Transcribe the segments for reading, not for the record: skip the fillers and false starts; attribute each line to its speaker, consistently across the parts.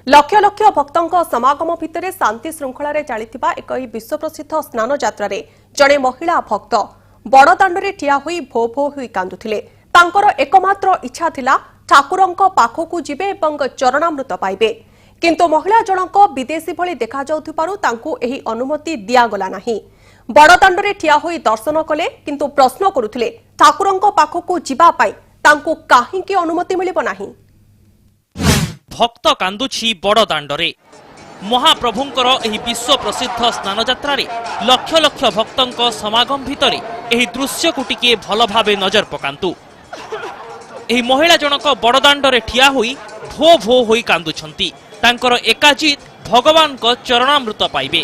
Speaker 1: लक्ष लक्ष भक्तों समागम भितर शांति श्रृंखला चलता एक विश्व प्रसिद्ध स्नान यात्रा जड़े महिला भक्त बड़दाण्डे ठिया हुई भो भो हुई कांदुथिले। तांकर एकमात्र इच्छा थिला ठाकुरंक पाखकु जिबे एवं चरणामृत पाइबे, किंतु महिला जनक विदेशी भली देखा जाउथिबारु तांकु एही अनुमति दियागला नाही। बड़दाण्डे ठिया हुई दर्शन कले, किंतु प्रश्न करुथिले ठाकुरंक पाखकु जिबा पाई तांकु काहींकी अनुमति मिलिबो नाही।
Speaker 2: भक्त कांदुछि बड़दाण्डरे। महाप्रभुंकर एही विश्व प्रसिद्ध स्नान यात्रा लक्ष लक्ष भक्तों समागम भितर एही दृश्य को टिके भल भावे नजर पकांतु। एही महिला जनक बड़दाण्डरे ठिया होई भो भो होई कांदुछंती। तांकर एकाजित भगवान को चरणामृत पाइबे,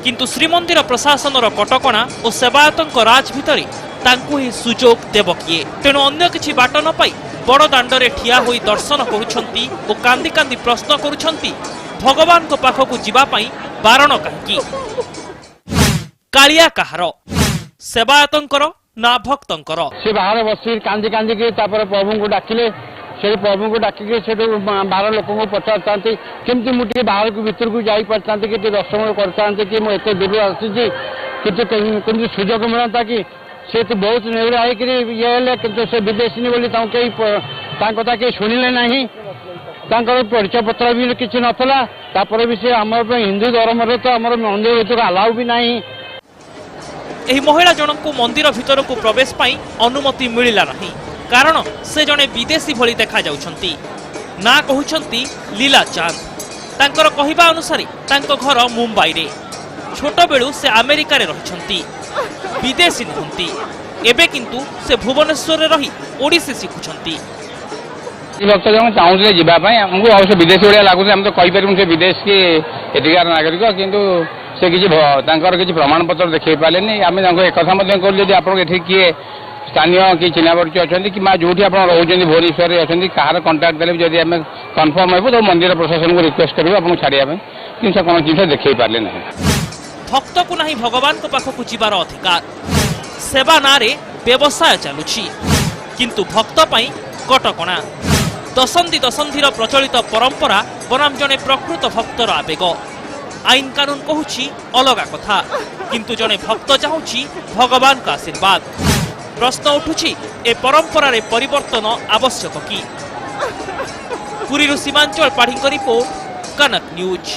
Speaker 2: किंतु श्रीमंदिर प्रशासनर कटकणा और सेवायतों राज भितर तांकु ही सुजोग देव किए। तेणु अन्य किछि बाट न पाई बड़दाण्डरे ठिया होई दर्शन करुछंती और कांदी कांदी प्रश्न करुछंती भगवान को पाखकु जिबा पई बारण काहेकि। कालिया कहार सेवायतंकर ना भक्तंकर।
Speaker 3: से बाहर बसी कांदी कांदी के तापर प्रभु को डाकिले, से प्रभु को डाकिके से 12 लोक को पचारतांती केमती मु टिके बाहर को भीतर को जाई परतांती कि दर्शन करतांती कि मु एते दूर आसीची किंतु सुजोग मिलता कि से तो बहुत नेवड़ा है कि ये हेले किंतु से विदेशी बोली कथा कहीं शुणिले नहीं। परिचय पत्र भी किसी नथला। तापर भी से आमर हिंदू धर्म तो आमर मंदिर भीतर अलाउ भी नहीं।
Speaker 2: एही महिला जनक को मंदिर भीतर को प्रवेश पाई अनुमति मिलिला नहीं, कारण से जने विदेशी भली देखा जाउछंती। ना कहउछंती लीला चांद। तांकर कहिबा अनुसार तांको घर मुंबई रे, छोट बेलू से अमेरिका रे रहिछंती, विदेशी नहंती। एबे किंतु से भुवनेश्वर रे रही ओडिसी सिखुछंती।
Speaker 3: भक्त जन चाहूले जीवा हमको अवश्य विदेशी भाया लगुच, हम तो कहीपर से विदेश के एटिकार नागरिक, किंतु से किसी प्रमाण पत्र देखा पारे। आम एक कथा आप किए स्थानीय कि चिन्ह परिचय अच्छा कि जो आप रोचे भुवनेश्वर में अच्छा कहार कंटाक्ट देते जब आम कन्फर्म हो तो मंदिर प्रशासन को रिक्वेस्ट करूँ आपको छाड़िया कि कौन जिन देखा पारे ना।
Speaker 2: भक्त को नहीं भगवान को पाखकु जिबार अधिकार। सेवा नारे व्यवसाय चलुछि, किंतु भक्त पई कटकणा। दशंधि दशंधिर प्रचलित परंपरा बनाम जने प्रकृत भक्तर आवेग। आईन कानून कहूछि अलगा कथा, किंतु जने भक्त चाहूछि भगवान का आशीर्वाद। प्रश्न उठुछि ए परंपरा रे परिवर्तन आवश्यक कि। पुरी सीमांचल पाढ़ी रिपोर्ट, कनक न्यूज।